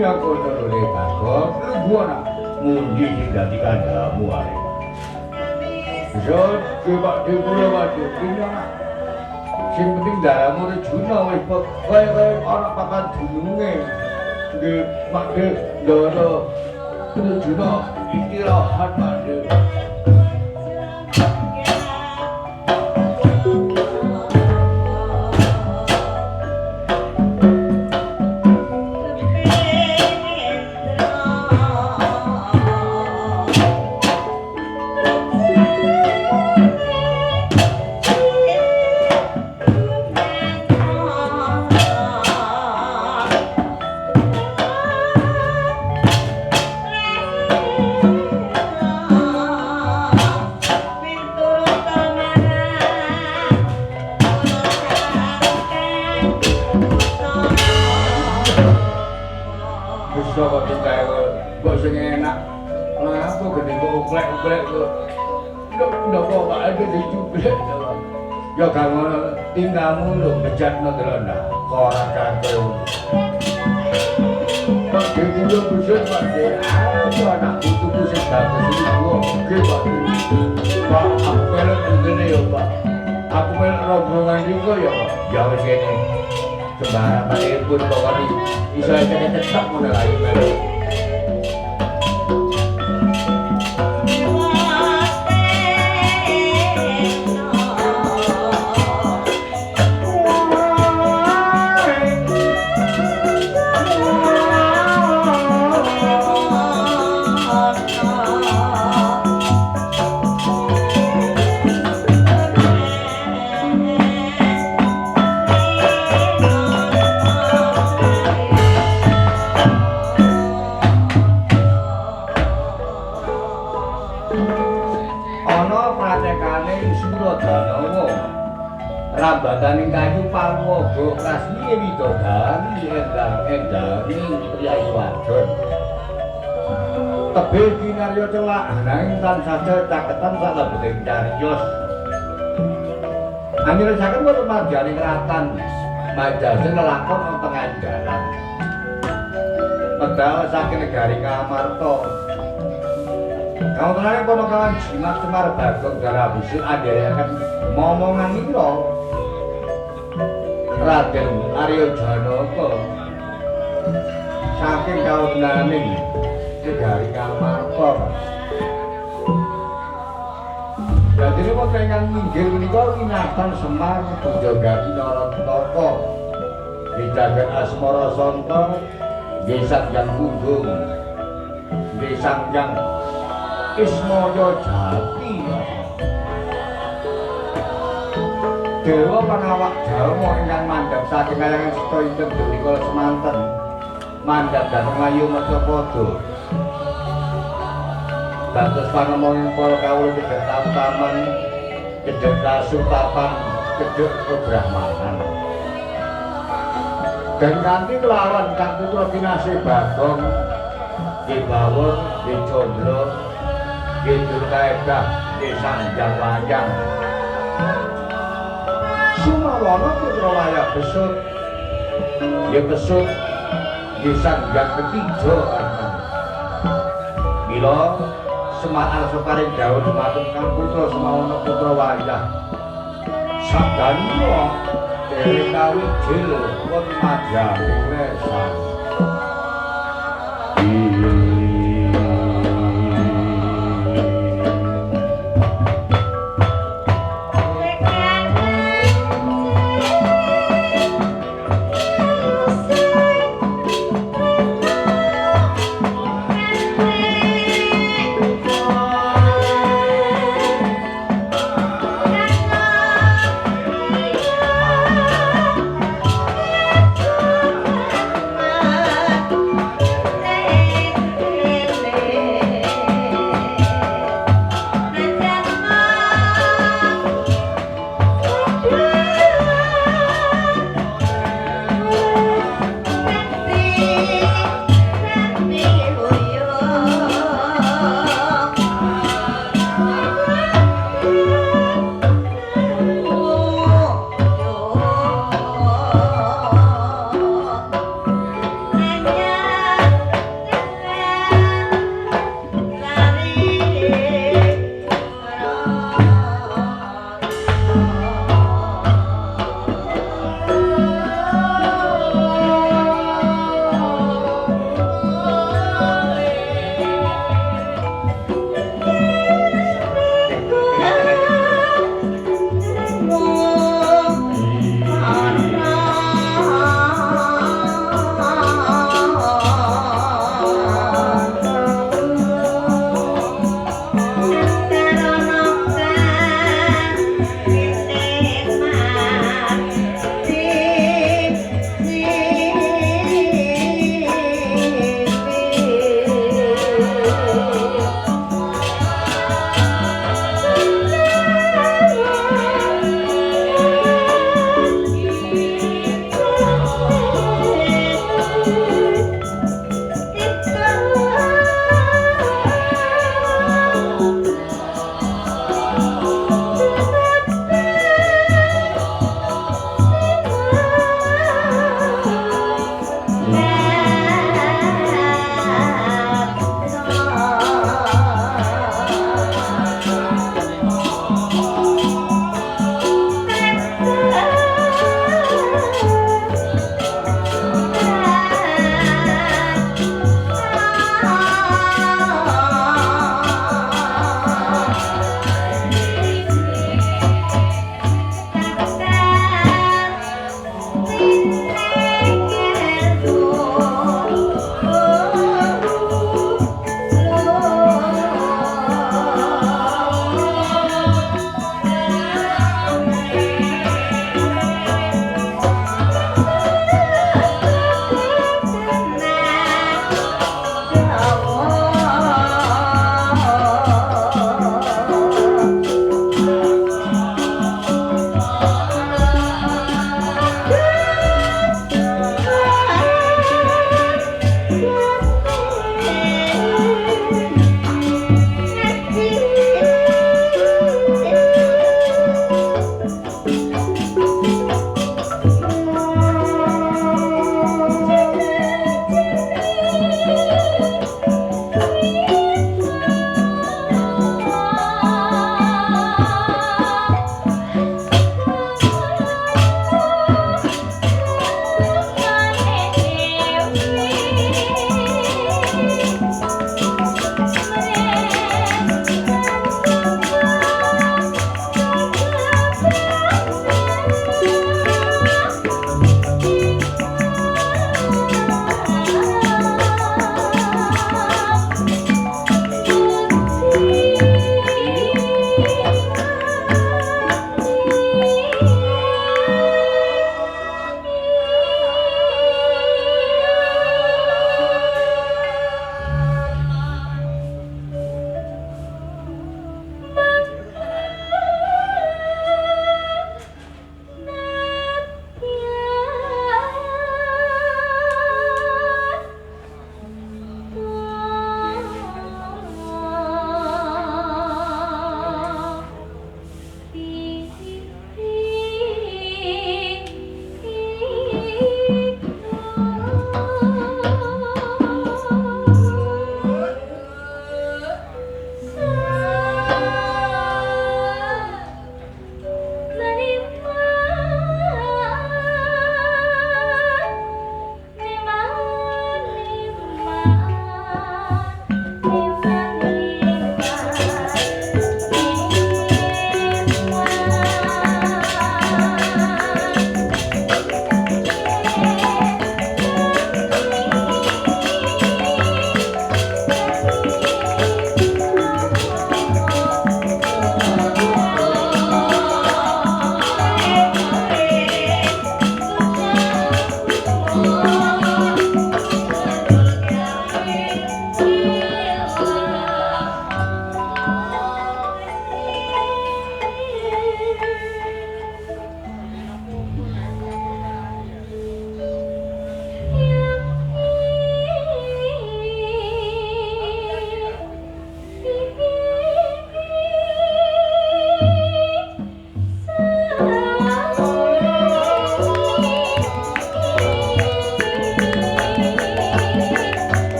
ya kono lho Bagong. Lu ana mundi sing dadi kandhamu ae. Jod coba dikula wae pina. Sing penting daramu rejuna wis kaya ana papan dununge. Nggih, makde ndara rejuna istirahat makde. Ya kamu tinggalmu lho bejatno delona ora kate. Kok dhewe bisa Pak De. Aku anak putuku sing bagus iki gua. Nggih Pak. Pak aku melok ngene ya Pak. Aku melok rombongan iki ya Pak. Ya wis kene. Sembarang pun pokoke iso tetep ngono lagi melok. Rambataning kayu palwaga prasmiye widodari endang-endangi priyayi wadon. Tebih kinarya celak nanging tansah caketan salebeting cariyos. Anirasaken wonten madyaning ratan majasen lelakon ing tengah dalan. Medal saking negari Kamarta. Kauntenane ponokawan jimat Semar Bagong Darabusi andharaken momongan ira Raden Arya Janaka saking kauntenaning negari Kamarta. Dadi napa ingkang minggir menika winastan Semar Bujagati Narantaka dijagat asmara santa nggih Sanjang Pundung nggih Sanjang Ismaya Jati. Dewa Panawak Jalma ingkang mandhap saking kayangan Seta Inten Durikala semanten mandhap dhateng Ayu Macapada. Dados panemon para kawula cedhak taman, cedhak kasutapan, cedhak kebrahmanan. Dan kanthi kelawan Kang Putra Kinasih Bagong dibawur dicondro Gidul kaedah di Sanjang Wayang Sumawana putra wayah besut ya besut di Sanjang ketiga bila Semar Arsoparing dawuh dumateng Kang Putra Sumawana putra wayah sabdanira dereng kawijil wonten madyaning lesan. Ah แม่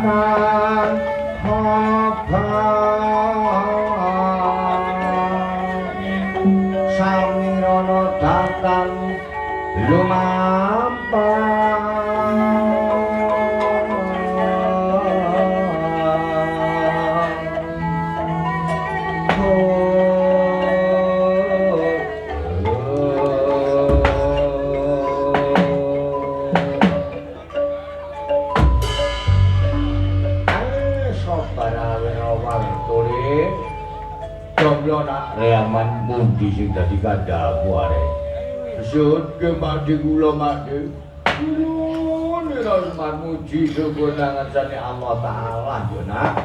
Taman Samirana datan reaman pundi sing dadi kandhamu arek. Sun ke makde kula makde. Nira muji syukur nangansane Allah Ta'ala yo nak.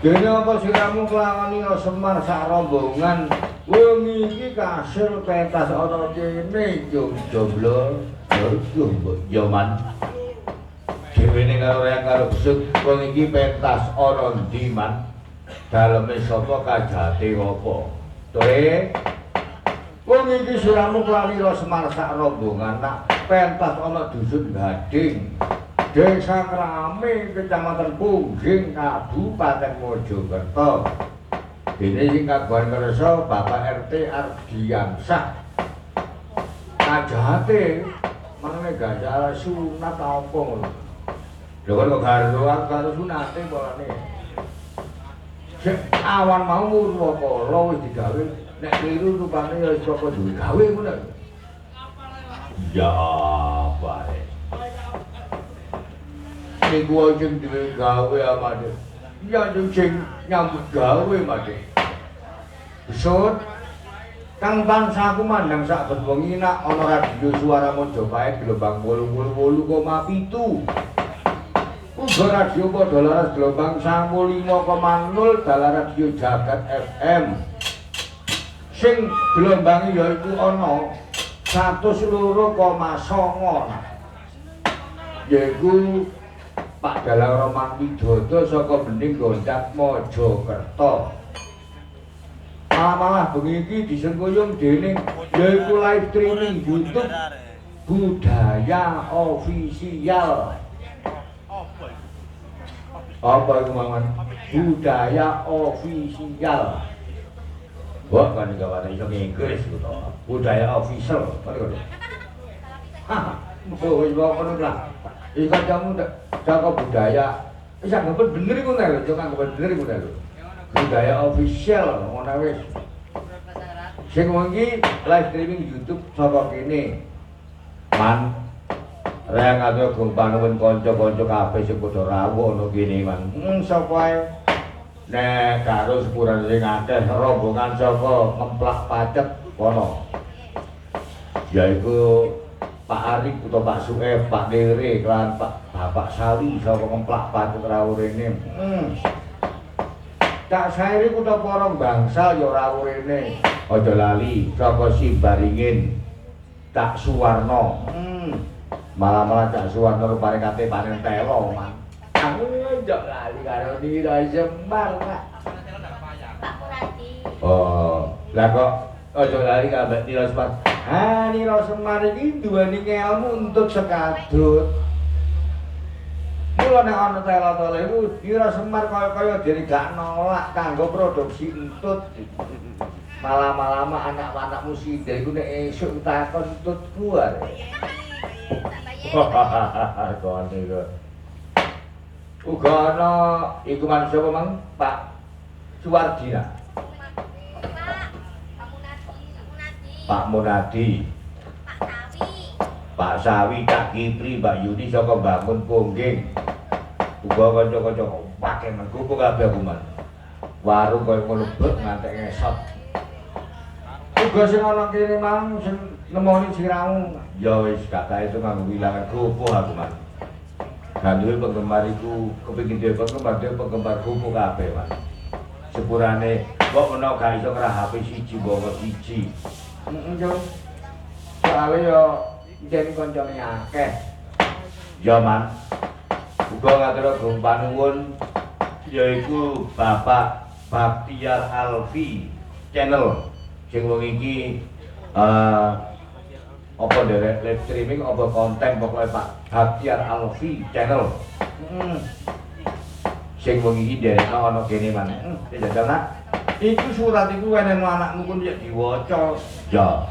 Dene apa siramu kelawani Semar sak rombongan. Wengi iki kasil pentas ana kene jomblo. Yo man. Dewene karo rek karo besuk wengi iki pentas ana ndi man. Daleme sapa kajate apa? Tore. Wong iki siramu klamira Semar sak rombongan nak pentas ana dusun Gading. Desa Krame, Kecamatan Pungging, Kabupaten Mojokerto. Dene sing kagungan kersa Bapak RT Ardiansah. Kajate mangane gajah sunat apa ngono. Lho kok karo sunate polane. Awan mau Purwakala wis digawe nek kliru rupane ya saka duwe gawe ngono. Ya bae. Niku sing duwe gawe amane. Ya sing nyambut gawe mate. Besut kang bangsaku mandang sak bengi nak ana radio Suara Mojopahit gelombang 88,7. Uga radio padha laras gelombang 95,0 dalah radio Jagat FM. Sing gelombange yaiku ana 102,9. Yaiku Pak Dalang Roman Widodo saka Bening Gondak Mojokerto. Malah bengi iki disengkuyung dening yaiku live streaming YouTube Budaya Official. Apa itu Maman? Budaya Official. Wah kan kawan iso Inggris to. Budaya Official. Hah, wis kono lah. Iki kancamu jaga budaya. Wis anggap bener iku lho, jek anggap bener iku lho. Budaya Official ngono wis. Sing wengi live streaming YouTube saka kene. Man rek ngatur gumpanuwun kanca-kanca kabeh sing padha rawuh ana kene man. Sapa ae nek karo sepurane sing akeh rombongan saka Ngemplak Pacet kono. Yaiku Pak Arif utawa Pak Sueb, Pak Dere lan Bapak Sawi saka Ngemplak Pacet rawuh rene. Tak sairi kutha Porong Bangsal ya rawuh rene. Aja lali saka Simbaringin Tak Suwarno. Malah Cak Suwarno rupane kate panen telo, Man. Aku njok lali karo Nira Semar, Pak. Pak Muradi. Oh, lah kok aja lali karo Nira Semar. Ha, Nira Semar iki duweni ilmu untuk sekadut. Mula nek ana telo-telo iku Nira Semar kaya dene gak nolak kanggo produksi entut. Malam-malam anak-anakmu sindel iku nek esuk takon entutku arek. Hahaha, kon iki. Uga ana iku man sapa Mang? Pak Suwardi. Pak Munadi. Pak Sawi, Cak Kipri, Mbak Yuni saka Bangun Pungging. Uga kanca-kanca pake mengkupu kabeh aku man. Warung kaya ngono blek ngantek ngesot. Uga sing ana kene Mang sing nemoni siramu. Ya wis gak kae itu nganggo wilangan kupu aku man. Ganduwe penggemar iku kepengin dhewe penggemar kupu kabeh man. Sepurane kok ana gak iso ngrah HP siji bawa siji. Yo. Soale yo jen koncone akeh. Ya man. Uga ngatur gumpanuwun yaiku Bapak Baktiar Alfi channel sing wong iki apa derek live streaming apa konten pokoknya Pak Baktiar Alfi channel. sing wengi iki nderekno ana kene maneh. Jajal nak. Iku surat iku wenehno anakmu kun ya diwaca. Ya.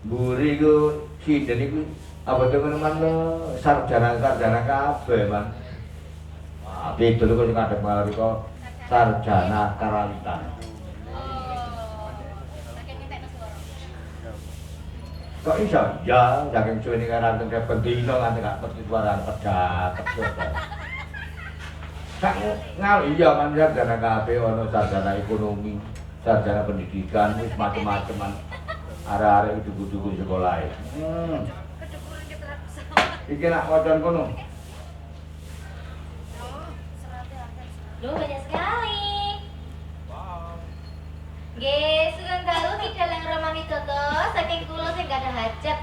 Mburi iku sinden iku apa ngono man sarjana kabeh man. Wah, beda kok sing ngadep ngalor iku sarjana karawitan. Kok iso? Ya, saking suwene karanten kependino nganti gak ngerti suarane pedak. Sak ngal iya kan sarjana kabeh ana sarjana ekonomi, sarjana pendidikan wis macem-maceman. Arek-arek dugu-dugu sekolah. Iki nak wacan kono. Loh, banyak sekali. Nggih, sugeng dalu Kidalang Rama Widodo saking kula sing gadah hajat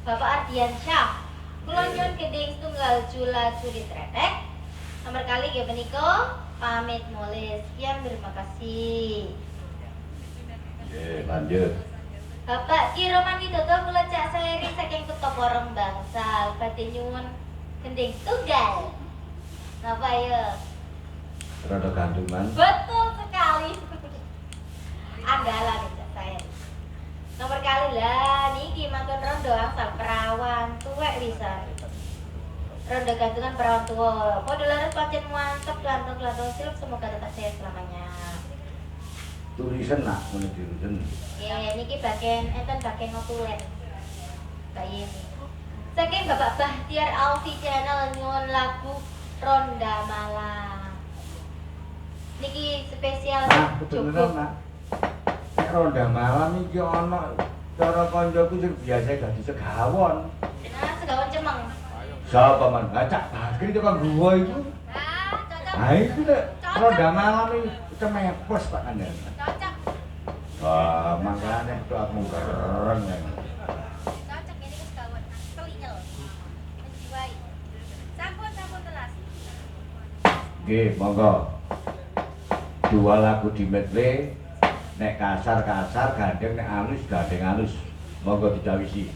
Bapak Ardiansyah. Kula nyuwun gending setunggal jula juri tretek. Nomor kali nggih menika pamit mulih. Sekian terima kasih. Nggih, lanjut. Bapak Ki Rama Widodo kula cak saeri saking Kutha Porong Bangsal. Badhe nyuwun gending tunggal. Napa ya? Rada gantungan. Betul sekali. Andalan cak saya. Nomor kali lah niki mangkon rondo angsal perawan tuwek bisa. Rondo gantungan perawan tua. Model laras pancen mantep ganteng silap semoga tetap sehat selamanya. Tulisan nak ngono tulisan. Ya niki bagian enten bagian notulen. Kayak ini. Saking Bapak Bahtiar Alfi Channel nyuwun lagu Ronda Malam. Niki spesial Beneran nak. Ronda Malam iki ana cara kancaku sing biasa dadi segawon. Nah, segawon cemeng. Sapa man? Cak Bakri itu kan gua itu. Cocok. Nah itu nek Ronda Malam iki cemepos Pak Kandang. Cocok. Wah, makanya itu aku keren ya. Cocok ini ke segawon. Kelinyel. Menjiwai. Sampun telas. Nggih, monggo. Dua lagu di medley. Nek kasar gandeng, nek gandeng halus. Monggo dicawisi.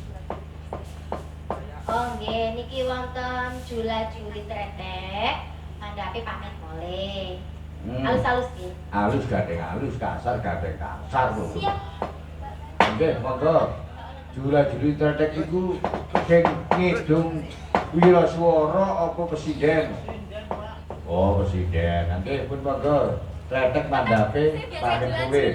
Oh nggih, niki wonten jula juri tretek. Mandhape pamit mulih. Halus-halus nggih. Halus gandeng halus, kasar gandeng kasar lho. Siap. Nggih, monggo. Jula juri tretek iku sing ngidung Wiraswara apa presiden? Oh, presiden. Nggih, pun monggo. Tretek mandhape pamit mulih.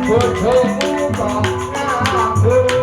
bojomu kok ngambung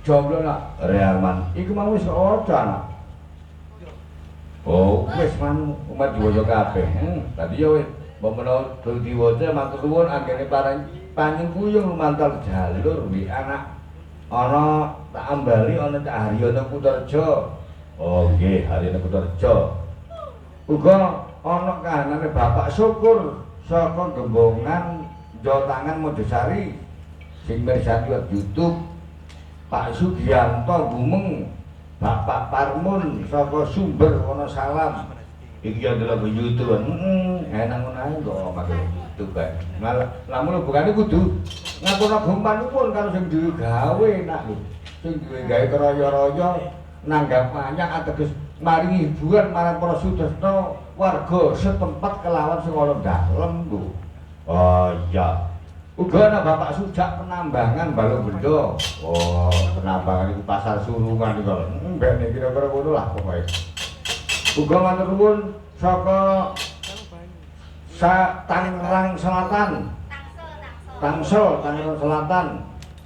jomblo nak Rearman iku mau wis odan. Oh, wis man umat diwaca kabeh. Tadi ya wis menawa dul diwaca matur nuwun anggene panyengkuyung lumantar jalur wi anak ana tak ambali ana Cak Haryono Puterjo. Oh nggih, Haryono Puterjo. Uga ana kahanane Bapak Syukur saka Gembongan Jawa Tangan Mojosari sing mirsani YouTube. Pak Sugianto Gumeng, Bapak Parmun saka Sumber Wonosalam. Iki adalah YouTube. Enak ngono ae kok pakai YouTube kae. Lamun bukane kudu ngapura gumpanipun karo sing duwe gawe nak lho. Sing duwe gawe kraya-raya nanggap banyak ateges maringi hiburan marang para sutresna warga setempat kelawan sing ana dalem lho. Oh iya. Uga ana Bapak Sujak penambangan Balung Bendo. Oh, penambangan itu pasar Surungan iku. Mbene kira-kira ngono lah pokoke. Uga matur nuwun saka Tangerang Selatan. Tangsel Tangerang Selatan.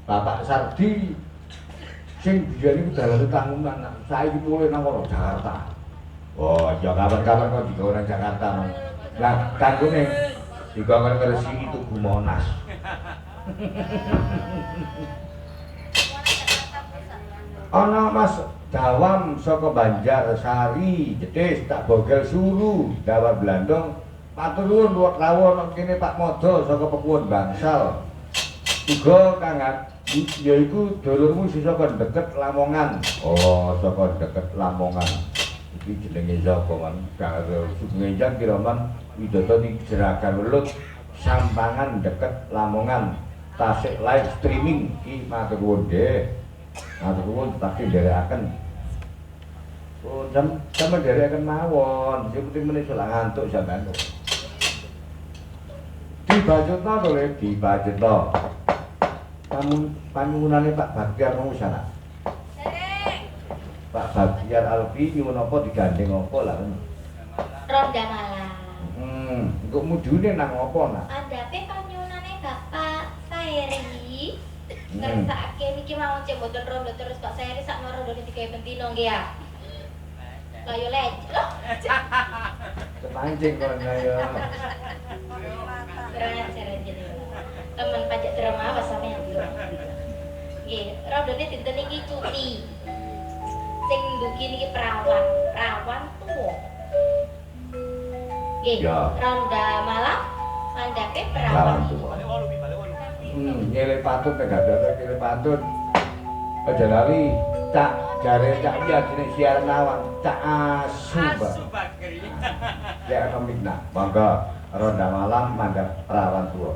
Bapak Sardi sing biyen iku dalane Tangunan, saiki mulai nang Jakarta. Oh, ya kapan-kapan kok digawe nang Jakarta. Lah, kanggone digawe ngresiki Tugu Monas. Ana Mas Dawam saka Banjarsari, Jetis tak bogel suru, Dawam Blandong. Matur nuwun luwak rawuh kene Pak Modo saka Pekuwun Bangsal. Uga Kang yaiku dulurmu sing saka deket Lamongan. Oh, saka deket Lamongan. Iki jenenge sapa man? Karo Sugenjang Kiraman Widodo ning Jeragan Welut, Sampangan deket Lamongan. Tasik live streaming iki matur nuwun nggih. Matur nuwun tapi nderekaken. Oh, sampe nderekaken mawon. Sing penting meneh selak ngantuk sampean. Dibajutno to le, dibajutno. Panyuwunane Pak Bagiar mau sana. Pak Bagiar Alfi nyuwun apa digandeng apa lah. Ronda malam. Engko mudune nang apa nak? Andhape panyuwunane Bapak Sairi. Ngersake niki mau cek boten rondo terus Pak Sairi sak rondone digawe pentino nggih ya. Lah yo lej. Kepancing kon ya. Kurang ajar aja temen pajak drama apa sama yang belum. Nggih, rondone dinten iki cuti. Sing ndugi niki perawan tuwa. Nggih, ronda malam mandhape perawan tuwa. Nyele patut nek gak ada nyele patut. Aja lali tak jare cak iya jeneng siaran awak cak asu. Ya komikna. Monggo ronda malam mandhap perawan tuwa.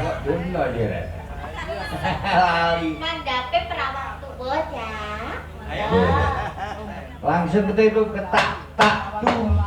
kok duno dia. Lali. Mandape perawat tuh bocah. Langsung kita itu ketak tak tung.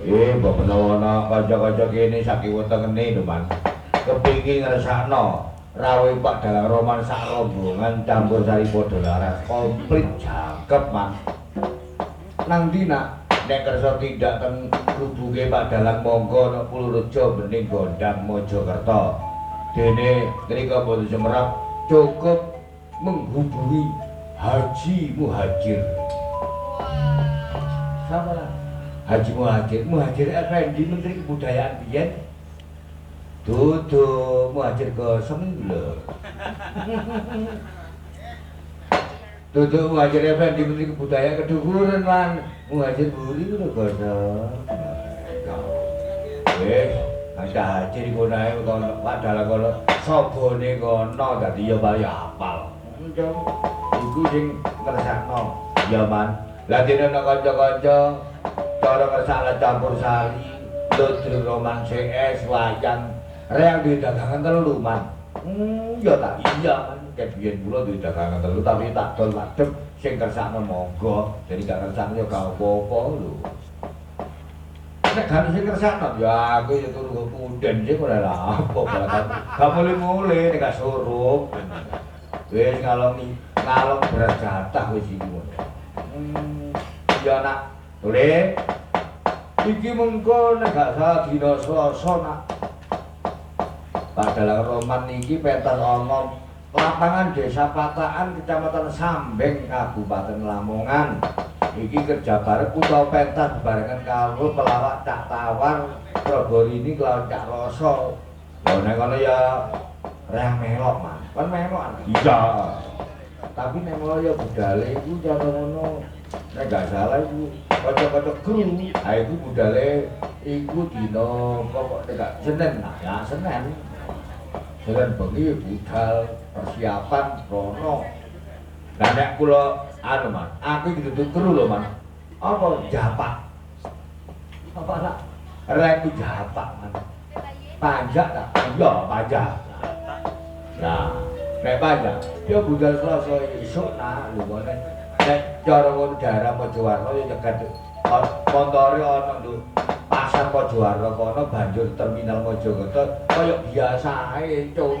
Mbok menawa kanca-kanca kene sakiwa tengene lho, Man. Kepingin ngresakno rawuh Pak Dalang Roman sak rombongan campur sari padha laras komplit jangkep, Man. Nang ndi nak nek kersa tindak teng rubuge Pak Dalang monggo nek Pulureja bening Gondang Mojokerto. Dene mriko boten semerap cukup menghubungi Haji Muhajir. Sama lah. Haji Muhajir Effendi Menteri Kebudayaan biyen. Dudu Muhajir ke Semula. Dudu Muhajir Effendi Menteri Kebudayaan kedukuran lan Muhajir buri lho goso. Wis, ada haji di konae kono padahal kono sabone kono dadi ya bali apal. Iku sing ngersakno ya Man. Lah dene ana kanca-kanca cara kersane campur sari, Dodol Roman CS wayang reang duwe dagangan telu, Man. Ya tak iya, Man. Kayak biyen kula duwe dagangan telu tapi tak dol madhep sing kersane monggo. Jadi gak kersane ya gak apa-apa lho. Nek gak sing kersane ya aku ya turu puden sing ora apa kan. Gak mulih-mulih nek gak suruh. Wis ngalong beras jatah wis iki. Ya nak, boleh. Iki mengko nek gak salah dina Selasa nak. Pak Dalang Roman iki pentas ana lapangan Desa Pataan Kecamatan Sambeng Kabupaten Lamongan. Iki kerja bareng utawa pentas barengan karo pelawak Cak Tawar Proborini kelawan Cak Roso. Lha nek kono ya reh melok, Man. Kan melok. Iya. Tapi nek mau ya budale iku cara ngono. Nek gak salah iku kanca-kanca kru. Ha iku budale iku dina pokok nek Senin. Nah, ya Senin. Senin bengi budal persiapan rono. Lah nek kula anu, Man, aku iki dudu kru lho, Man. Apa japak? Apa nak? Reku japak, Man. Panjak tak? Iya, panjak. Nah, nek panjang, dia budal Selasa esuk nah lho ngene. Nek cara ngono daerah Mojowarno ya cegat kontore ana lho. Pasar Mojowarno kono banjur terminal Mojokerto kaya biasae, Cuk.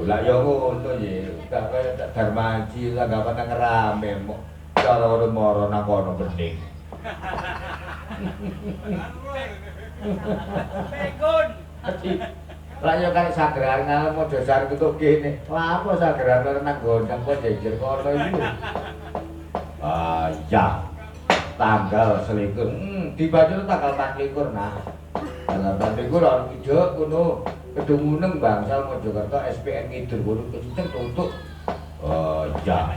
Lah ya ngono ya, gak kaya Darmaji langgapan nang rame mok. Cara ngono moro nang kono bening. Pegon. Lah ya kan sageran nang Mojosar kutuk kene. Lah apa sageran nang Gondang kok jejer kono iki. Ah ya. Tanggal 21. Dibaca tanggal 24 nah. Tanggal 24 ora ide kono Kedumuneng Bangsal Mojokerto SPN Ngidur kono kenceng tutuk. Oh ya.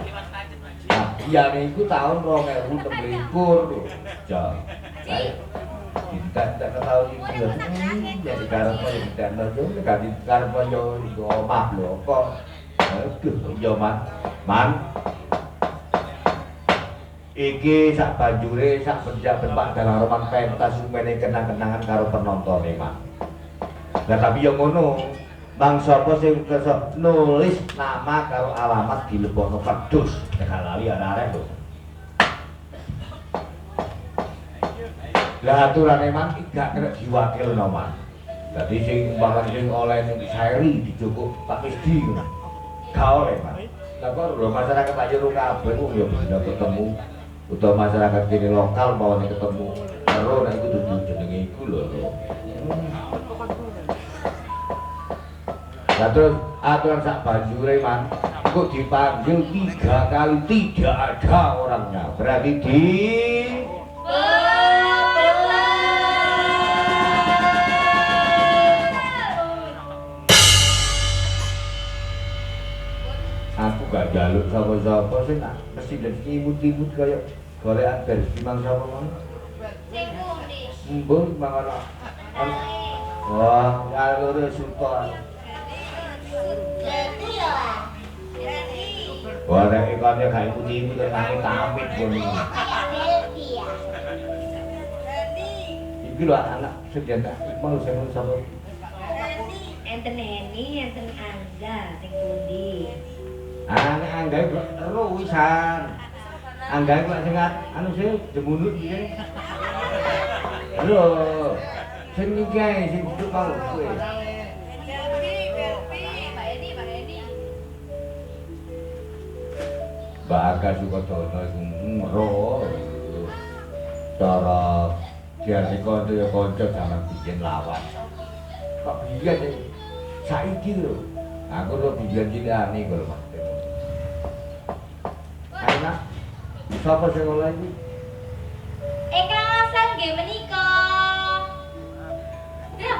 Nah, iya niku tahun 2026 lho. Ya. Tidak tahu itu jadi karena yang tidak tahu ganti karena yo omah lho kok aduh yo man iki sak banjure sak penjabat Pak Dalang Roman pentas sumene kenang-kenangan karo penontone Man. Lah tapi yo ngono Bang sapa sing kersa nulis nama karo alamat dilebokno kedus nek lali arek lho. Lah aturane Man gak kena diwakilno Man. Dadi sing umpama sing oleh ning Sairi dijukuk Pak Misdi ngono. Gak oleh Man. Lah kok lho masyarakat ayo kabeh kok ya bisa ketemu utawa masyarakat kene lokal mau ketemu karo nek iku dudu jenenge iku lho. Lah terus aturan sak banjure Man kok dipanggil 3 kali tidak ada orangnya. Berarti di aku gak jaluk sapa-sapa sing mesti dadi imut-imut kaya gorekan versi mang sapa mang. Sing pundi? Mbung mangono. Wah, ngalure sultan. Jadi ya. Wah, nek ikane gak imut-imut nang tamit kono. Iki lho anak sedenta mau sing sapa? Enten Heni, enten Angga, sing pundi? Nek anggae ruwisan. Anggae kok sing anu sih jemunut iki. Lho, sing iki ae sing duduk mau kowe. Mbak Aga Sukodono iku ngero. Cara diarani kanca ya kanca jaman biyen lawan. Kok biyen saiki lho. Aku lho biyen cilane kok lho Mas. Anak sapa sing oleh iki? Eka asal nggih menika. Lho.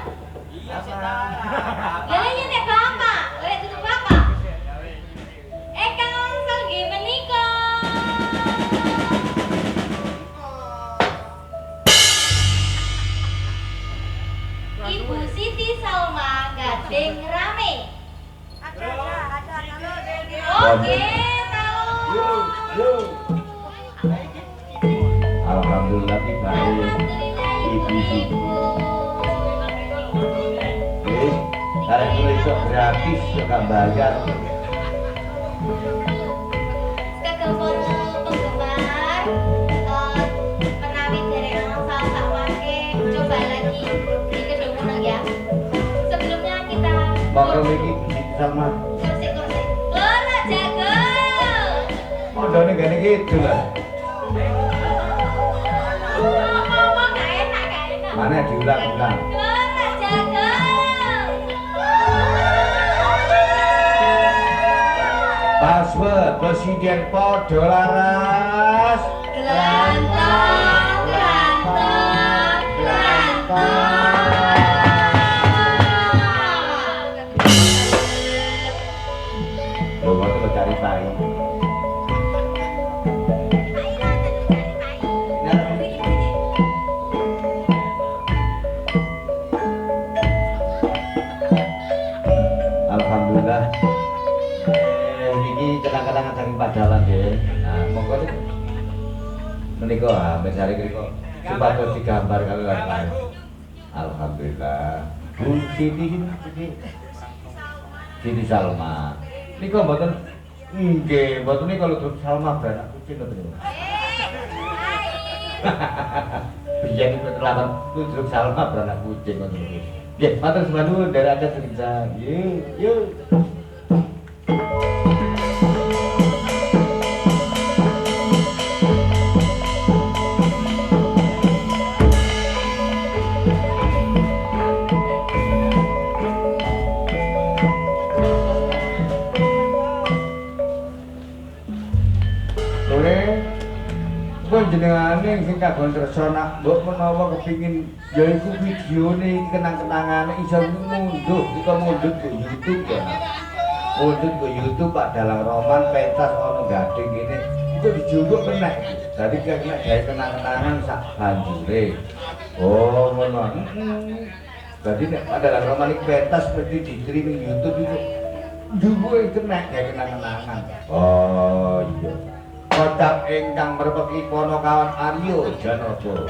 Lah iya nek bapak, lek tutu bapak. Eka asal nggih menika. Ibu Siti Salma gading rame. Oke, tahu. Yo. Alhamdulillah baik. Ibu Siti. Karena itu gratis juga bayar. Kakak penggemar menawi derek salsa wake coba lagi di kedungunan ya. Sebelumnya kita Bakal iki sama. kursi. Ora jago. Modone gane gitu lah. Ngomong gak enak. Mana diulang-ulang. Ora jago. Password presiden podo laras. Glantong. Lho kok lo cari tai. Alhamdulillah. Ini kenang-kenangan saking Padalan nggih. Nah, monggo menika mencari kok supados digambar kali lan. Alhamdulillah. Bu Siti Salma. Nika mboten nggih, mboten nika lho Salma beranak kucing ngoten. Biyen iku terlambat Ludruk Salma beranak kucing ngoten. Nggih, matur nuwun nderekaken sepisan. Yuk. Jenengane sing kagon tresna mbok menawa kepingin yaiku videone kenang-kenangane iso ngunduh iso mundhut ke YouTube ya. Mundhut ke YouTube Pak Dalang Roman pentas ana gading ngene iku dijungkuk kenek. Dadi kena gawe kenang-kenangan sak banjure. Oh ngono. Dadi nek Pak Dalang Roman iki pentas mesti di streaming YouTube iku njungkuke kenek gawe kenang-kenangan. Oh iya. Kotak ingkang merpeki Ponokawan Aryo Janaka.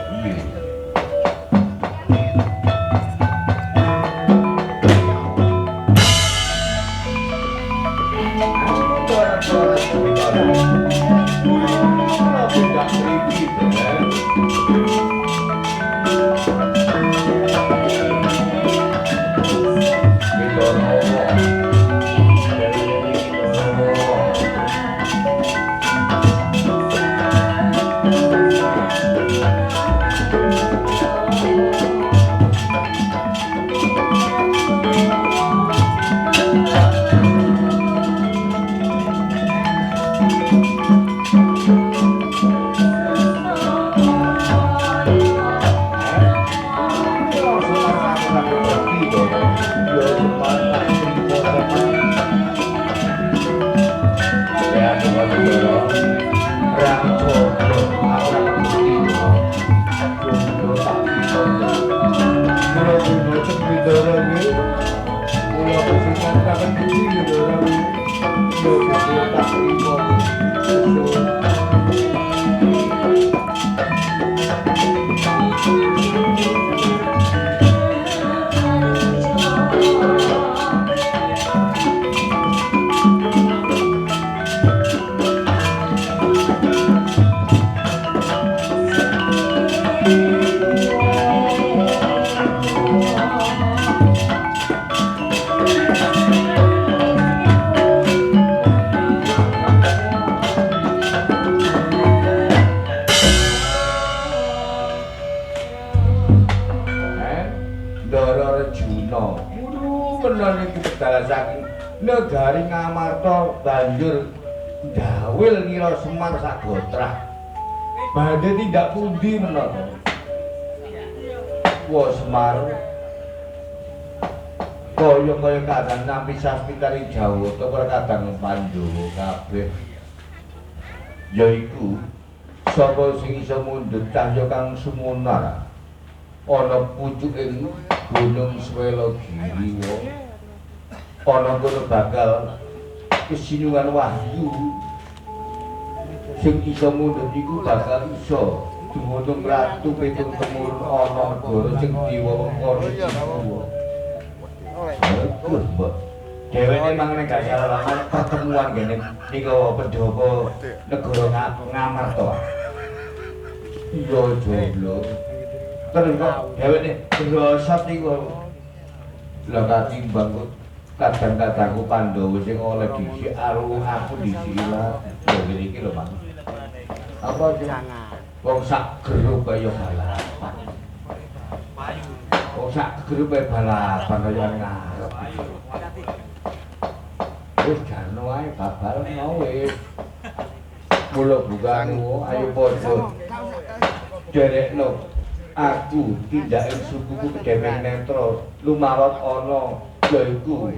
budal saking negari Ngamarta banjur dawil ngira Semar Sagotrah. Badhe tindak pundi menapa? Wah Semar kaya kadang nampi saspitari Jawa utawa kadang Pandhawa kabeh. Yaiku sapa sing iso mundhut cahya kang sumunar ana pucuking Gunung Swelagiriwa. Ana kono bakal kesinungan wahyu sing iso mundhut iku bakal iso dumunung ratu pitung temurun ana negara sing diwewengkon iku. Mbok dheweke mangene gak salah pertemuan ngene nika Pendhapa negara Ngamarta. Iya joblo. Terus kok dheweke ngrosot niku lha katimbang kok kadang-kadangku Pandhawa sing oleh dhisik karo aku dhisik lah. Ya ngene iki lho, Pak. Apa wong sak geruk kaya balapan. Wong sak geruk kaya balapan kaya ngarep. Wis jarno ae babal mau wis. Mula bukanmu ayo padha derekno aku tindake sukuku Kedheweng Netra lumawat ana yaiku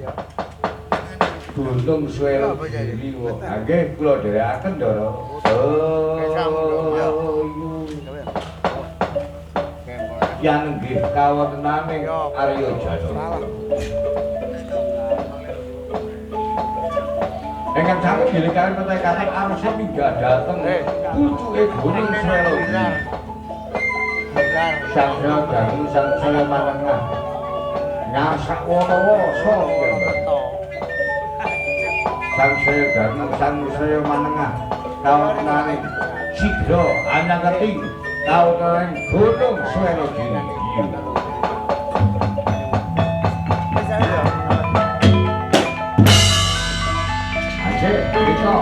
Gunung Swelagiriwa. Nggih kula dherekaken Ndara. Yang nggih kawontenaning Arya Jaya. Ingkang sami dilekani petekaning arsa minggat dhateng pucuke Gunung Swelagiriwa. Sang Hyang sang saya manengah ngasak wana-wasa sang saya dangu sang saya manengah kawontenaning Sidra Anangketing kawontenaning Gunung Swelagiriwa. Mriko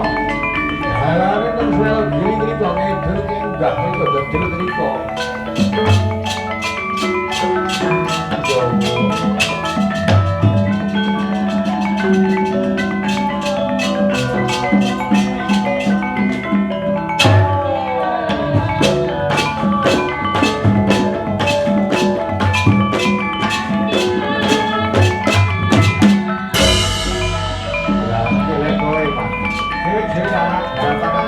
halane teng Swelagiri mriko ngedel enggak mriko dodol mriko. Berapa